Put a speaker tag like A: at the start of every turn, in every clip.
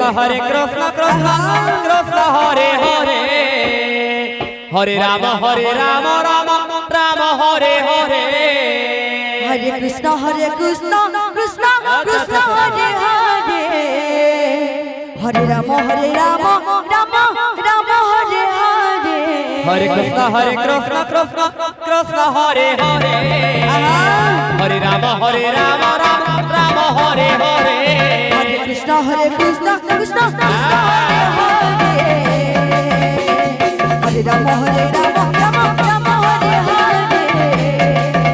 A: কৃষ্ণ কৃষ্ণ কৃষ্ণ হরে হরে হরে রাম রাম রাম হরে হরে
B: হরে কৃষ্ণ কৃষ্ণ কৃষ্ণ হরে হরে হরে রাম রাম রাম হরে হরে
A: হরে কৃষ্ণ কৃষ্ণ কৃষ্ণ হরে হরে হরে রাম রাম রাম হরে হরে
B: হরে কৃষ্ণ কৃষ্ণ কৃষ্ণ হরে হরে হরে রাম রাম রাম হরে হরে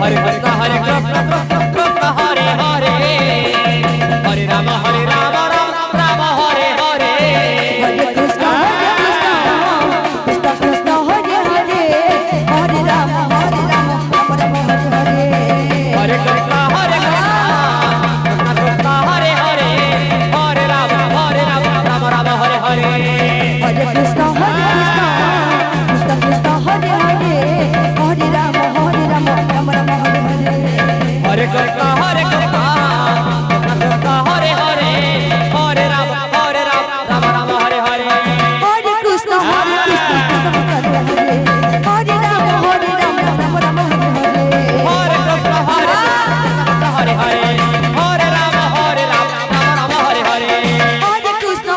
A: হরে কৃষ্ণ কৃষ্ণ কৃষ্ণ হরে হরে হরে রাম রাম হরে হরে
B: হরে কৃষ্ণ কৃষ্ণ কৃষ্ণ হরে হরে হরে রাম রাম রাম হরে হরে
A: হরে কৃষ্ণ কৃষ্ণ হরে হরে হরে রাম রাম রাম হরে হরে
B: হরে কৃষ্ণ কৃষ্ণ কৃষ্ণ হরে হরে হরে রাম রাম রাম হরে হরে
A: হরে কৃষ্ণ কৃষ্ণ হরে হরে হরে রাম রাম রাম হরে হরে
B: হরে কৃষ্ণ কৃষ্ণ হরে হরে রাম রাম রাম হরে হরে
A: হরে কৃষ্ণ হরে হরে হরে রাম রাম হরে হরে
B: হরে কৃষ্ণ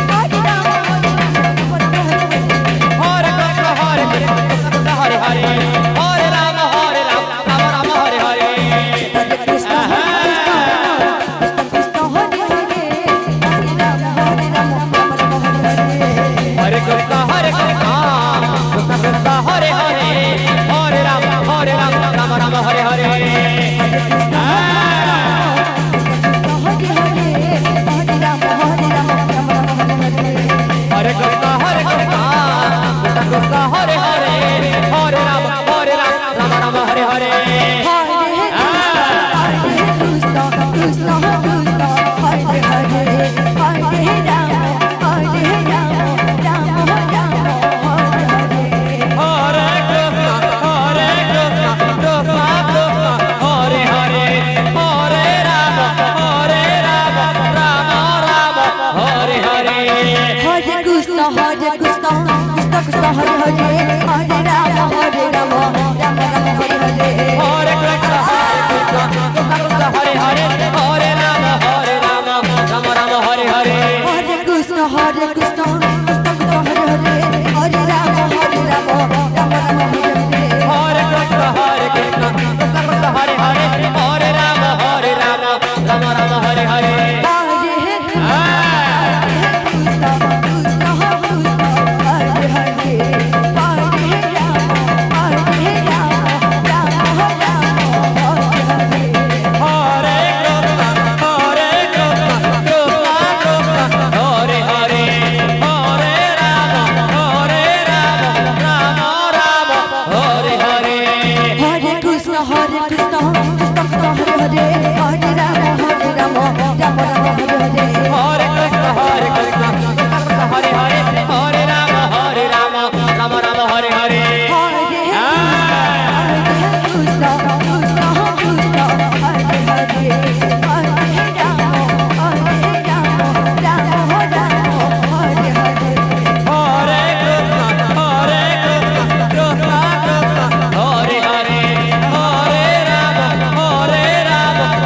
B: হরে রাম
A: হরে Krishna Hare Hare Hare Ram Ram Hare Hare
B: Hare Krishna Krishna Hare Hare Hare Ram Ram Hare Hare
A: Hare Krishna Krishna Hare Hare Hare Ram Ram Ram Hare Hare Hare Krishna Krishna Hare Hare Hare Ram Ram Hare Hare Hare Krishna Krishna Krishna Hare Hare Hare Ram Ram Ram Hare Hare
B: Hare Krishna Hare Krishna Krishna Krishna Hare Hare Hare Rama Hare Rama Rama Rama Hare Hare
A: হরে Krishna Krishna Krishna Hare Hare Hare Ram Ram Ram Hare Hare
B: Hare Krishna Hare Krishna Krishna Krishna Hare Hare Hare Rama Hare Rama Rama Rama Hare Hare
A: হরে Krishna Krishna Krishna Hare Hare Hare Ram Ram Ram Hare Hare
B: Hare Krishna Krishna Krishna Hare Hare Hare Rama Rama Rama Hare Hare
A: হরে Krishna Krishna Krishna Hare Hare Hare Ram Ram Ram Hare Hare
B: Hare Krishna Hare Krishna Krishna Krishna Hare Hare Hare Rama Rama Rama Hare Hare
A: হরে Krishna Krishna Krishna Hare Hare Hare Ram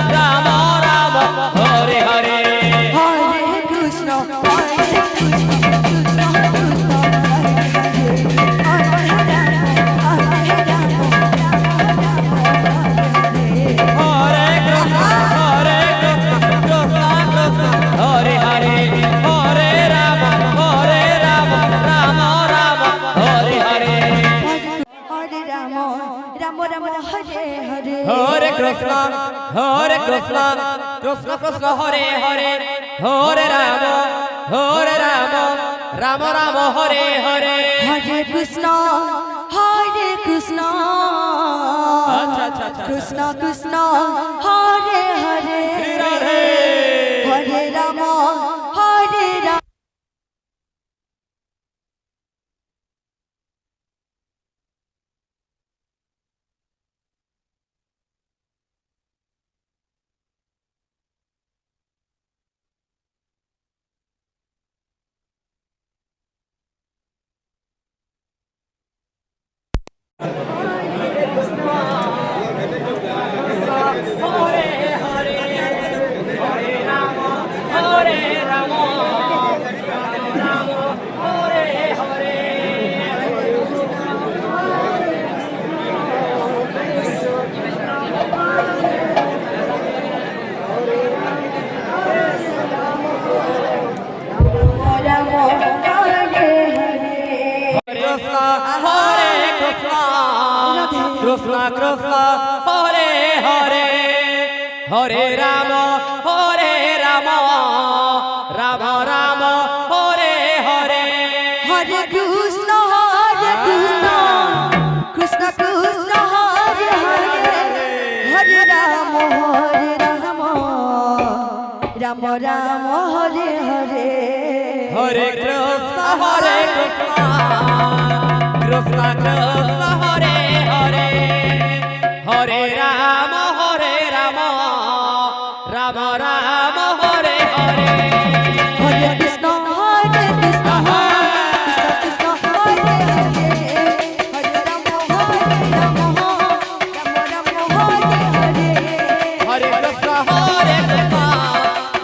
A: Ram Ram Hare Hare
B: Hare Krishna Krishna Krishna Hare Hare Hare Rama Rama Rama Hare Hare
A: হরে Krishna Krishna Krishna Hare Hare Hare Ram Ram Ram Hare Hare
B: Hare Krishna Krishna Krishna
A: হরে Krishna Krishna Krishna Hare Hare Hare Ram Ram Ram Hare Hare
B: Hare Krishna
A: আচ্ছা আচ্ছা আচ্ছা
B: Krishna Krishna Hare Hare
A: Radhe
B: Hare Rama
A: Krishna Krishna Hare Hare Hare Ram Ram Ram Hare Hare
B: Hare Krishna Krishna Krishna Hare Hare Hare Ram Ram Ram Hare Hare
A: Hare Krishna Krishna Krishna Hare Hare Hare Ram Ram Ram Hare Hare
B: Hare Krishna Krishna Krishna Hare Hare Hare Ram Ram Ram Hare Hare
A: Hare Krishna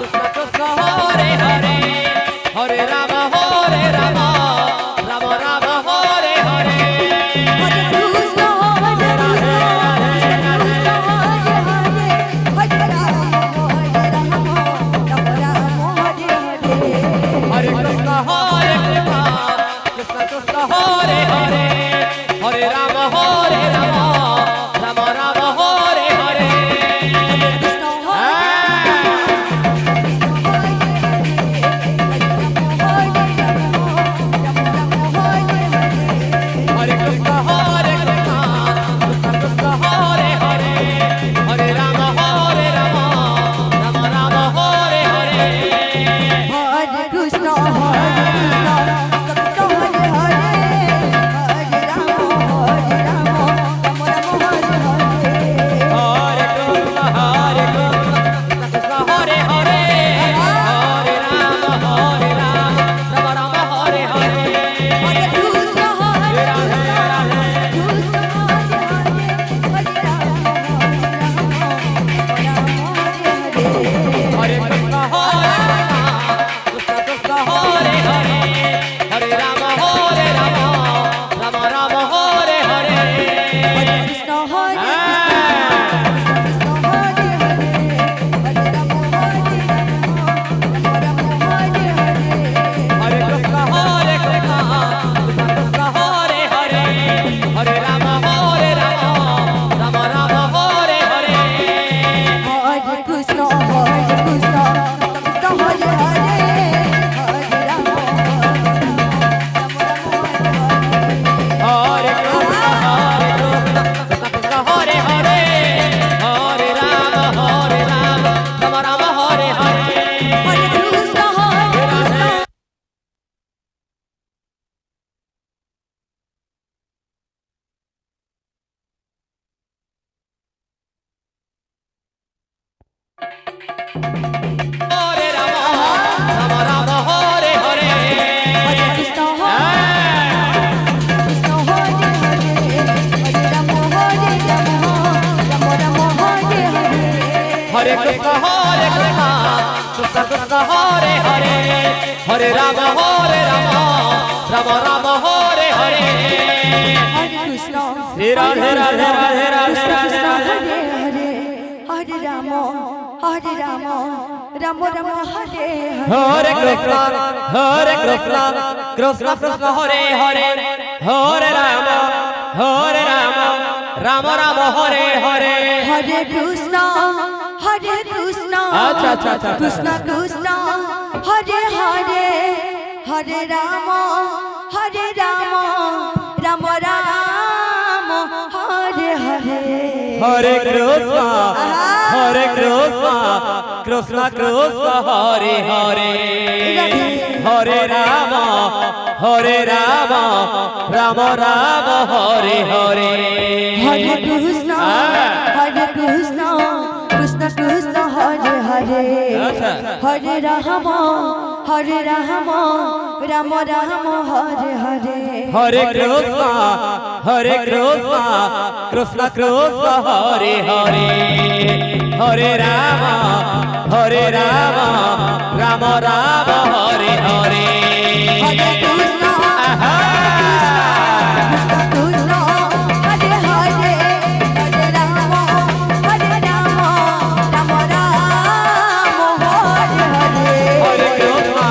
A: Krishna Krishna Hare Hare Hare Ram Ram Ram Hare Hare
B: Hare Krishna Krishna হরে রাম রাম হরে হরে
A: হরে কৃষ্ণ কৃষ্ণ কৃষ্ণ হরে হরে হরে রাম রাম রাম হরে হরে
B: কৃষ্ণ
A: হরে কৃষ্ণ কৃষ্ণ কৃষ্ণ হরে হরে হরে রাম রাম রাম হরে হরে
B: হরে কৃষ্ণ কৃষ্ণ হরে হরে হরে রাম রাম রাম হরে হরে
A: হরে কৃষ্ণ কৃষ্ণ হরে হরে হরে রাম রাম রাম হরে হরে
B: হরে কৃষ্ণ
A: হরে কৃষ্ণ কৃষ্ণ কৃষ্ণ হরে হরে হরে রাম রাম রাম হরে হরে
B: কৃষ্ণ হরে কৃষ্ণ হরে হরে হরে রাম রাম হরে হরে
A: হরে কৃষ্ণ কৃষ্ণ কৃষ্ণ হরে হরে হরে রাম রাম রাম হরে হরে
B: হরে কৃষ্ণ কৃষ্ণ হরে হরে হরে রাম
A: হরে কৃষ্ণ কৃষ্ণ হরে হরে হরে রাম রাম রাম হরে হরে
B: হরে কৃষ্ণ
A: হরে রাম রাম হরে হরে
B: হরে কৃষ্ণ কৃষ্ণ হরে হরে হরে রাম রাম হরে হরে
A: হরে কৃষ্ণ কৃষ্ণ কৃষ্ণ হরে হরে হরে রাম রাম রাম হরে হরে
B: হরে কৃষ্ণ
A: শ্রী রাধে রাধে রাধে রাধে
B: কৃষ্ণ
A: রাধে
B: কৃষ্ণ হরে হরে হরে রাম রাম রাম হরে
A: হরে কৃষ্ণ কৃষ্ণ কৃষ্ণ হরে হরে হরে রাম রাম রাম হরে হরে
B: হরে কৃষ্ণ
A: আচ্ছা, আচ্ছা, আচ্ছা, আচ্ছা।
B: কৃষ্ণ কৃষ্ণ হরে হরে হরে রাম রাম রাম হরে হরে
A: হরে কৃষ্ণ কৃষ্ণ কৃষ্ণ হরে হরে হরে রাম রাম রাম হরে হরে
B: হরে কৃষ্ণ কৃষ্ণ কৃষ্ণ হরে হরে
A: আচ্ছা।
B: হরে Ram Ram Ram Hare Hare
A: Hare Krishna Hare Krishna, Krishna Krishna, Hare Hare, Hare Rama, Rama Rama, Hare Hare.
B: Hare Krishna, Krishna Krishna, Hare Hare, Hare Rama, Rama Rama, Hare Hare.
A: Hare Krishna,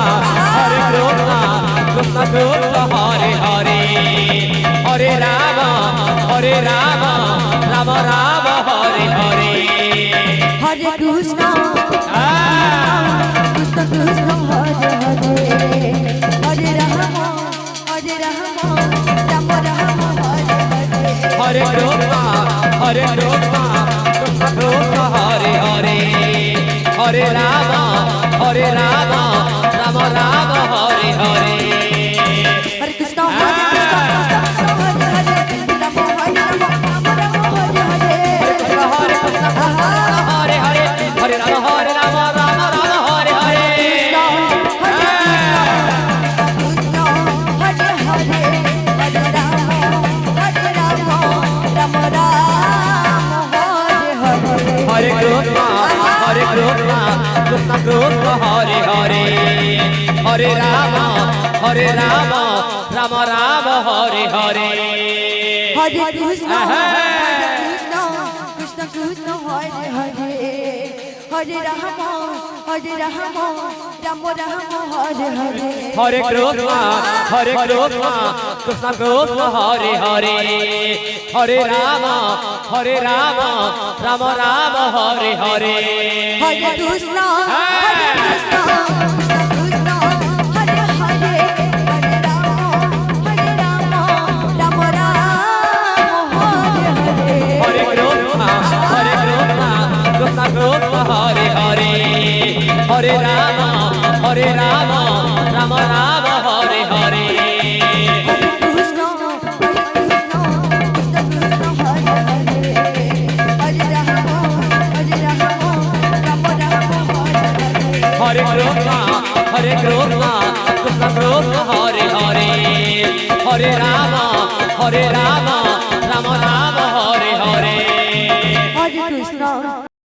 A: Krishna Krishna, Hare Hare, Hare Rama, Rama Rama, Hare Hare.
B: Hare Krishna, Krishna Krishna, Hare Hare, Hare Rama, Rama Rama, Hare Hare.
A: Hare Krishna, Krishna Krishna, Hare Hare, Hare Rama, Rama Rama, Hare Hare.
B: Hare Krishna, Hare Krishna, Krishna Krishna, Hare Hare, Rama Rama, Rama Rama, Hare Hare.
A: Hare Krishna, Hare Hare, Hare Rama, Rama Rama, Hare Hare. Hare Krishna, Krishna Krishna, Hare Hare, Hare Rama, Rama Rama, Hare Hare.
B: Hare Krishna, Krishna Krishna, Hare Hare, Hare Rama, Rama Rama, Hare Hare.
A: Hare Krishna, Krishna Krishna, Hare Hare, Hare Rama, Rama Rama, Hare Hare.
B: Hare Krishna, Krishna Krishna, Hare Hare, Hare Rama, Rama Rama, Hare Hare.
A: Hare Krishna, Krishna Krishna, Hare Hare, Hare Rama, Rama Rama, Hare Hare.
B: Hare Krishna, Krishna Krishna, Hare Hare, Hare Rama, Rama Rama, Hare Hare.
A: Hare Krishna, Krishna Krishna, Hare Hare, Hare Rama, Rama Rama, Hare Hare.
B: Hare Krishna,